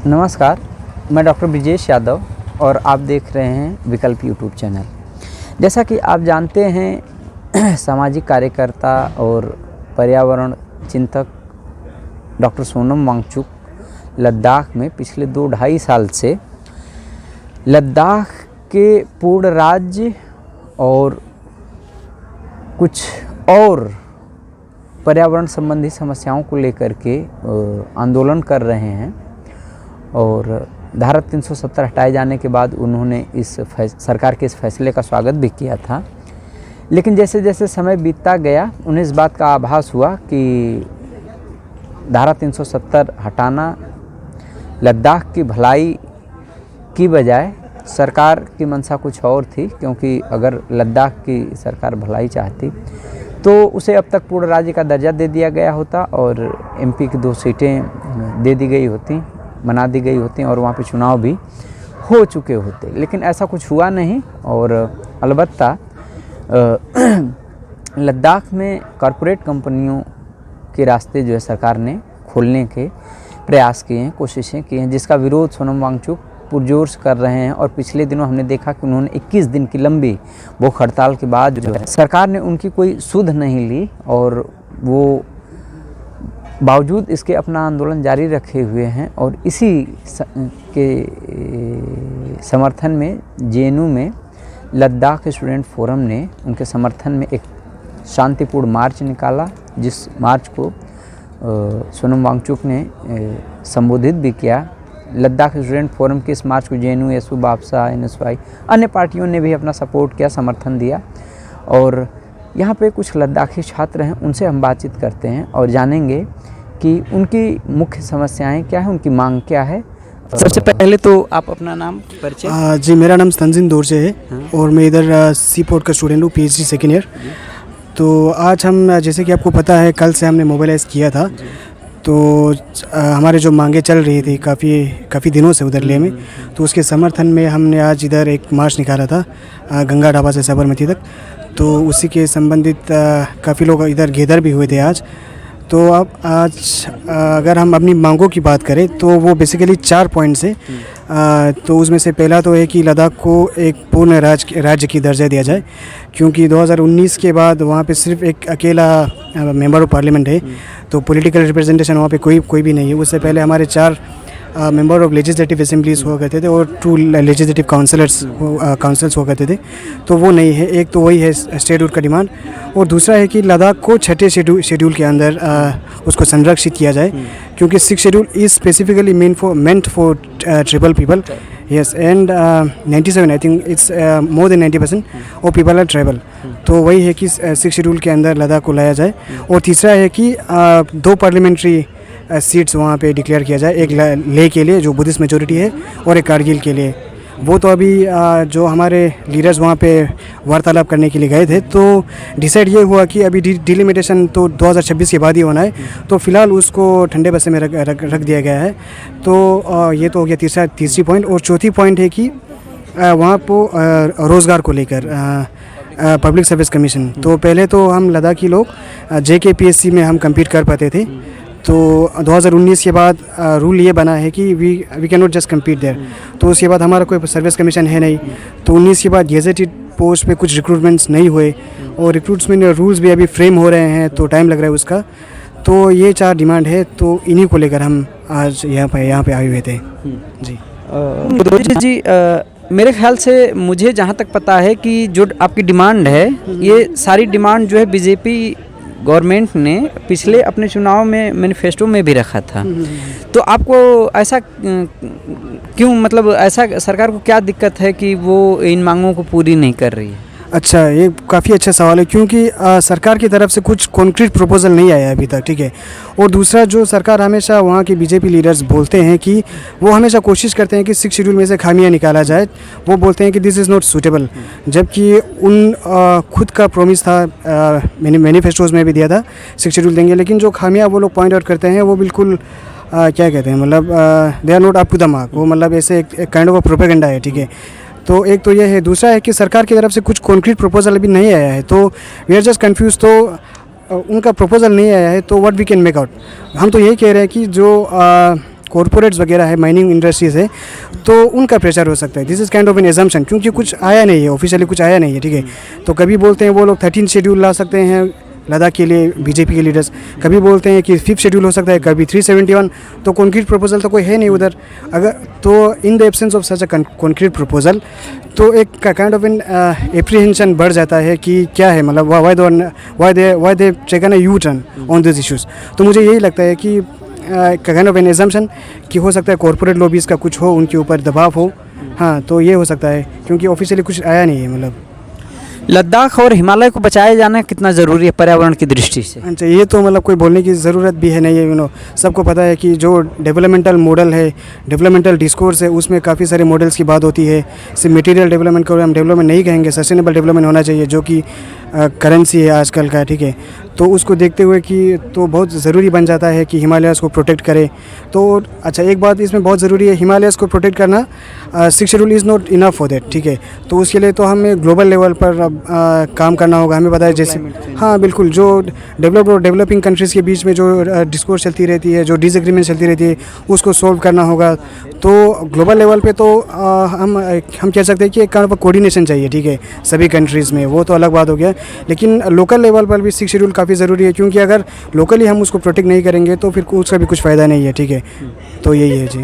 नमस्कार, मैं डॉक्टर ब्रिजेश यादव और आप देख रहे हैं विकल्प यूट्यूब चैनल। जैसा कि आप जानते हैं, सामाजिक कार्यकर्ता और पर्यावरण चिंतक डॉक्टर सोनम वांगचुक लद्दाख में पिछले 2-2.5 साल से लद्दाख के पूर्ण राज्य और कुछ और पर्यावरण संबंधी समस्याओं को लेकर के आंदोलन कर रहे हैं। और धारा 370 हटाए जाने के बाद उन्होंने सरकार के इस फैसले का स्वागत भी किया था। लेकिन जैसे जैसे समय बीतता गया, उन्हें इस बात का आभास हुआ कि धारा 370 हटाना लद्दाख की भलाई की बजाय सरकार की मंशा कुछ और थी, क्योंकि अगर लद्दाख की सरकार भलाई चाहती तो उसे अब तक पूर्ण राज्य का दर्जा दे दिया गया होता और एमपी की 2 सीटें दे दी गई होती, बना दी गई होती और वहाँ पे चुनाव भी हो चुके होते। लेकिन ऐसा कुछ हुआ नहीं। और अलबत्ता लद्दाख में कॉरपोरेट कंपनियों के रास्ते जो है सरकार ने खोलने के प्रयास किए हैं, कोशिशें की हैं, जिसका विरोध सोनम वांगचुक पुरजोर से कर रहे हैं। और पिछले दिनों हमने देखा कि उन्होंने 21 दिन की लंबी भूख हड़ताल के बाद जो है सरकार ने उनकी कोई सुध नहीं ली और वो बावजूद इसके अपना आंदोलन जारी रखे हुए हैं। और इसी के समर्थन में जेएनयू में लद्दाख स्टूडेंट फोरम ने उनके समर्थन में एक शांतिपूर्ण मार्च निकाला, जिस मार्च को सोनम वांगचुक ने संबोधित भी किया। लद्दाख स्टूडेंट फोरम के इस मार्च को जेएनयू, एसू, बापसा, एनएसवाई, अन्य पार्टियों ने भी अपना सपोर्ट किया, समर्थन दिया। और यहाँ पे कुछ लद्दाखी छात्र हैं, उनसे हम बातचीत करते हैं और जानेंगे कि उनकी मुख्य समस्याएं क्या हैं, उनकी मांग क्या है। सबसे पहले तो आप अपना नाम परिचय। जी, मेरा नाम तंजीन दोरजे है। और मैं इधर सी पोर्ट का स्टूडेंट हूँ, पीएचडी सेकेंड ईयर। तो आज हम, जैसे कि आपको पता है, कल से हमने मोबिलाइज़ किया था। तो हमारे जो मांगे चल रही थी काफ़ी दिनों से उधर लेह में, तो उसके समर्थन में हमने आज इधर एक मार्च निकाला था गंगा ढाबा से साबरमती तक। तो उसी के संबंधित काफ़ी लोग इधर घेदर भी हुए थे आज। तो अब आज अगर हम अपनी मांगों की बात करें तो वो बेसिकली 4 पॉइंट्स है। तो उसमें से पहला तो है कि लद्दाख को एक पूर्ण राज्य की दर्जा दिया जाए, क्योंकि 2019 के बाद वहाँ पे सिर्फ एक अकेला मेंबर ऑफ पार्लियामेंट है। तो पॉलिटिकल रिप्रेजेंटेशन वहाँ पे कोई भी नहीं है। उससे पहले हमारे 4 मेंबर ऑफ लेजिस्लेटिव असेंबलीज हुआ करते थे और 2 लेजिस्लेटिव काउंसिल्स हुआ करते थे। तो वो नहीं है। एक तो वही है स्टेटहुड का डिमांड, और दूसरा है कि लद्दाख को 6ठे शेड्यूल के अंदर उसको संरक्षित किया जाए, क्योंकि 6th schedule is specifically meant for tribal people. Yes, and 97 I think it's more than 90% of people are tribal. तो वही है कि 6th शेड्यूल के अंदर लद्दाख को लाया जाए। और तीसरा है कि 2 पार्लियामेंट्री सीट्स वहाँ पे डिक्लेयर किया जाए, एक लेह के लिए जो बुद्धिस्ट मेजॉरिटी है और एक कारगिल के लिए। वो तो अभी जो हमारे लीडर्स वहाँ पे वार्तालाप करने के लिए गए थे, तो डिसाइड ये हुआ कि अभी डिलिमिटेशन तो 2026 के बाद ही होना है। तो फिलहाल उसको ठंडे बस्ते में रख दिया गया है। तो ये तो हो गया तीसरी पॉइंट। और चौथी पॉइंट है कि वहाँ पर रोज़गार को लेकर पब्लिक सर्विस कमीशन। तो पहले तो हम लद्दाखी लोग JKPSC में हम कम्पीट कर पाते थे। तो 2019 के बाद रूल ये बना है कि we can not just compete there. तो उसके बाद हमारा कोई सर्विस कमीशन है नहीं। तो 19 के बाद गेजेटेड पोस्ट पे कुछ रिक्रूटमेंट्स नहीं हुए और रिक्रूटमेंट रूल्स भी अभी फ्रेम हो रहे हैं, तो टाइम लग रहा है उसका। तो ये 4 डिमांड है, तो इन्हीं को लेकर हम आज यहाँ पे आए हुए थे। जी, मेरे ख्याल से मुझे जहाँ तक पता है कि जो आपकी डिमांड है, ये सारी डिमांड जो है बीजेपी गवर्नमेंट ने पिछले अपने चुनाव में मैनिफेस्टो में भी रखा था। तो आपको ऐसा क्यों, मतलब ऐसा सरकार को क्या दिक्कत है कि वो इन मांगों को पूरी नहीं कर रही है? अच्छा, ये काफ़ी अच्छा सवाल है, क्योंकि सरकार की तरफ से कुछ कॉन्क्रीट प्रपोजल नहीं आया अभी तक, ठीक है। और दूसरा, जो सरकार हमेशा वहाँ के बीजेपी लीडर्स बोलते हैं कि वो हमेशा कोशिश करते हैं कि 6th शेड्यूल में से खामियां निकाला जाए। वो बोलते हैं कि दिस इज़ नॉट सूटेबल, जबकि उन खुद का प्रॉमिस था, मैनिफेस्टोज में भी दिया था 6th शेड्यूल देंगे। लेकिन जो खामियां वो लोग पॉइंट आउट करते हैं वो बिल्कुल क्या कहते हैं, मतलब they are not up to the mark. वो मतलब ऐसे एक काइंड ऑफ प्रोपेगेंडा है, ठीक है। तो एक तो ये है। दूसरा है कि सरकार की तरफ से कुछ कॉन्क्रीट प्रपोजल अभी नहीं आया है, तो वी आर जस्ट कन्फ्यूज। तो उनका प्रपोजल नहीं आया है, तो what we can make out. हम तो यही कह रहे हैं कि जो कॉरपोरेट्स वगैरह है, माइनिंग इंडस्ट्रीज़ है, तो उनका प्रेशर हो सकता है। This is kind of an assumption, क्योंकि कुछ आया नहीं है, ऑफिशियली कुछ आया नहीं है, ठीक है। तो कभी बोलते हैं वो लोग 13 शेड्यूल ला सकते हैं लद्दाख के लिए, बीजेपी के लीडर्स कभी बोलते हैं कि 5th शेड्यूल हो सकता है, कभी 371। तो कॉन्क्रीट प्रपोजल तो कोई है नहीं उधर। अगर तो in the absence of such a concrete proposal, तो एक काइंड ऑफ एन एप्रीहेंशन बढ़ जाता है कि क्या है, मतलब why they taken a U turn on this issues. तो मुझे यही लगता है कि काइंड ऑफ एन एजम्पशन कि हो सकता है कॉर्पोरेट लॉबीज़ का कुछ हो, उनके ऊपर दबाव हो। हाँ, तो ये हो सकता है, क्योंकि ऑफिशियली कुछ आया नहीं है। मतलब लद्दाख और हिमालय को बचाया जाना कितना ज़रूरी है पर्यावरण की दृष्टि से? अच्छा, ये तो मतलब कोई बोलने की ज़रूरत भी है नहीं है। सबको पता है कि जो डेवलपमेंटल मॉडल है, डेवलपमेंटल डिस्कोर्स है, उसमें काफ़ी सारे मॉडल्स की बात होती है। सिर्फ मटेरियल डेवलपमेंट को हम डेवलपमेंट नहीं कहेंगे, सस्टेनेबल डेवलपमेंट होना चाहिए, जो कि करेंसी है आजकल का, ठीक है। तो उसको देखते हुए कि तो बहुत ज़रूरी बन जाता है कि हिमालयाज़ को प्रोटेक्ट करें। तो अच्छा, एक बात इसमें बहुत ज़रूरी है, हिमालयाज़ को प्रोटेक्ट करना 6th schedule is not enough for that, ठीक है। तो उसके लिए तो हमें ग्लोबल लेवल पर काम करना होगा। हमें पता है जैसे, हाँ बिल्कुल, जो डेवलप्ड और डेवलपिंग कंट्रीज़ के बीच में जो डिस्कोर्स चलती रहती है, जो डिसएग्रीमेंट चलती रहती है, उसको सॉल्व करना होगा। तो ग्लोबल लेवल पे तो हम कह सकते हैं कि एक काइंड ऑफ कोऑर्डिनेशन चाहिए, ठीक है, सभी कंट्रीज़ में। वो तो अलग बात हो गया, लेकिन लोकल लेवल पर भी 6th शेड्यूल काफ़ी ज़रूरी है, क्योंकि अगर लोकली हम उसको प्रोटेक्ट नहीं करेंगे तो फिर उसका भी कुछ फ़ायदा नहीं है, ठीक है। तो यही है जी।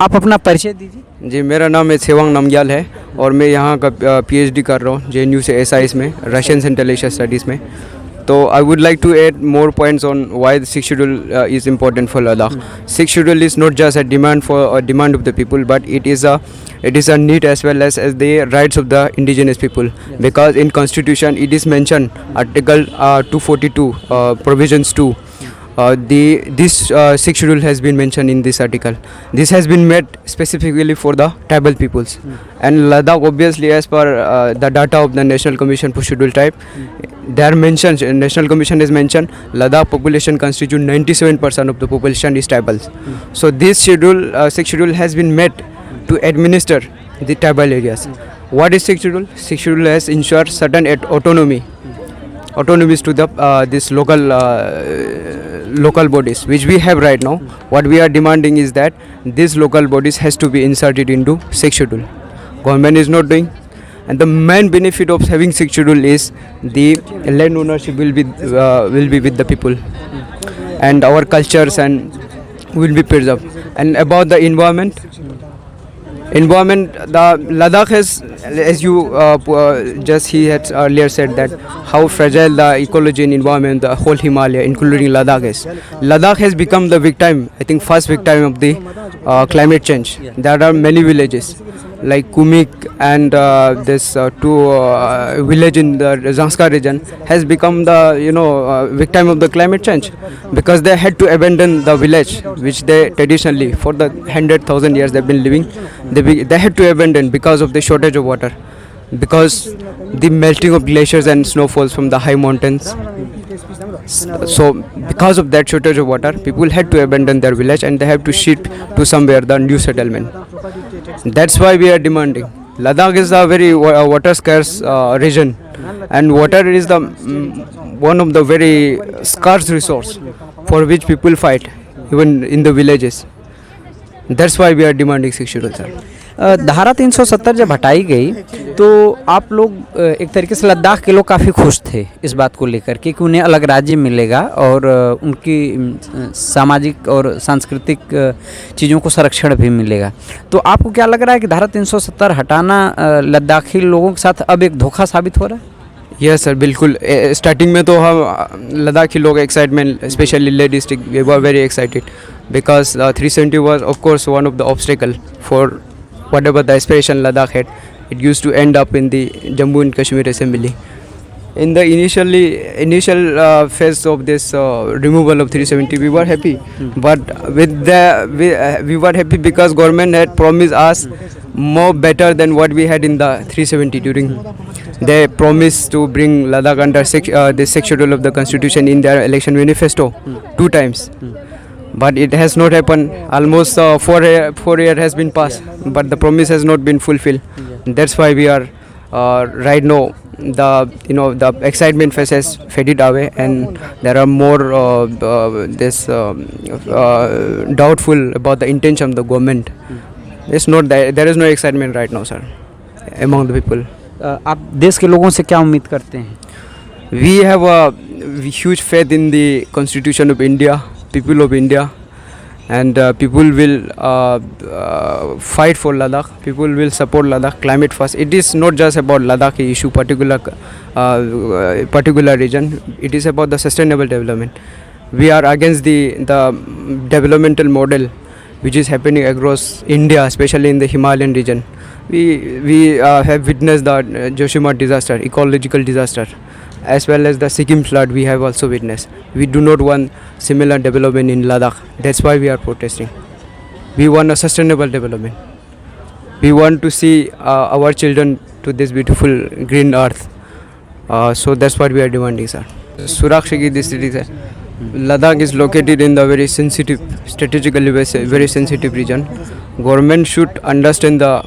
आप अपना परिचय दीजिए। जी, मेरा नाम है सेवांग नामग्याल है और मैं यहाँ का PhD कर रहा हूँ JNU से SIS में, रशियन सेंट्रल एशिया स्टडीज़ में। तो I would like to add more points on why the 6th schedule is important for Ladakh. 6th schedule is not just a demand of the people, but it is a need as well as the rights of the indigenous people, because in constitution it is mentioned, article 242 provisions 2. This 6th schedule has been mentioned in this article. This has been made specifically for the tribal peoples. And Ladakh, obviously, as per the data of the National Commission for Scheduled Tribe, they are mentioned. National Commission has mentioned Ladakh population constitute 97% of the population is tribals. So this schedule, 6th schedule, has been made to administer the tribal areas. What is 6th schedule? 6th schedule has ensured certain autonomies to the this local bodies which we have right now. What we are demanding is that these local bodies has to be inserted into 6th schedule. Government is not doing, and the main benefit of having 6th schedule is the land ownership will be with the people, and our cultures and will be preserved. And about the environment, the Ladakh has, as you just he had earlier said, that how fragile the ecology and environment, the whole Himalaya including Ladakh is. Ladakh has become the victim, I think first victim of the climate change. There are many villages like Kumik and this two village in the Zanskar region has become the victim of the climate change, because they had to abandon the village which they traditionally for the 100,000 years they've been living. They had to abandon because of the shortage of water, because the melting of glaciers and snowfalls from the high mountains. So because of that shortage of water, people had to abandon their village and they have to shift to somewhere the new settlement. That's why we are demanding. Ladakh is a very water scarce region, and water is the one of the very scarce resource for which people fight even in the villages. That's why we are demanding 6th schedule, sir. धारा 370 जब हटाई गई तो आप लोग एक तरीके से लद्दाख के लोग काफ़ी खुश थे इस बात को लेकर के कि उन्हें अलग राज्य मिलेगा और उनकी सामाजिक और सांस्कृतिक चीज़ों को संरक्षण भी मिलेगा। तो आपको क्या लग रहा है कि धारा 370 हटाना लद्दाखी लोगों के साथ अब एक धोखा साबित हो रहा है? यस सर, बिल्कुल। स्टार्टिंग में तो हम लद्दाखी लोग excitement, specially Leh district, we were very excited because 370 was of course one of the obstacle for whatever the aspiration Ladakh had. It used to end up in the Jammu and Kashmir Assembly. In the initial phase of this removal of 370, we were happy, but we were happy because government had promised us more better than what we had in the 370 during. They promised to bring Ladakh under the 6th schedule of the constitution in their election manifesto 2 times. But it has not happened. Almost 4 years has been passed, but the promise has not been fulfilled. That's why we are right now the excitement phase has faded away, and there are more doubtful about the intention of the government. It's not that there is no excitement right now, sir, among the people. आप देश के लोगों से क्या उम्मीद करते हैं? We have a huge faith in the Constitution of India, people of India, and people will fight for Ladakh. People will support Ladakh. Climate first. It is not just about Ladakh issue, particular region. It is about the sustainable development. We are against the developmental model which is happening across India, especially in the Himalayan region. We have witnessed the Joshimath disaster, ecological disaster, as well as the Sikkim flood we have also witnessed. We do not want similar development in Ladakh. That's why we are protesting. We want a sustainable development. We want to see our children to this beautiful green earth. So that's what we are demanding, sir. Surakshi ki district hai. Ladakh is located in the very sensitive, strategically very sensitive region. Government should understand the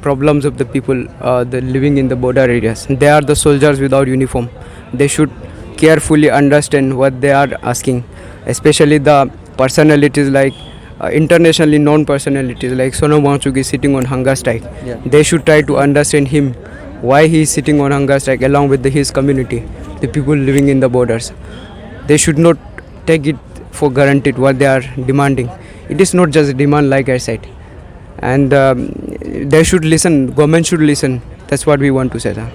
problems of the people living in the border areas. They are the soldiers without uniform. They should carefully understand what they are asking, especially the personalities like internationally known personalities like Sonam Wangchuk is sitting on hunger strike. Yeah. They should try to understand him, why he is sitting on hunger strike along with his community, the people living in the borders. They should not take it for granted what they are demanding. It is not just a demand like I said. And they should listen, government should listen. That's what we want to say, sir.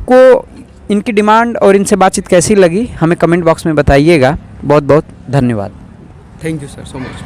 को इनकी demand और इनसे बातचीत कैसी लगी हमें comment box में बताइएगा। बहुत बहुत धन्यवाद। Thank you, sir, so much.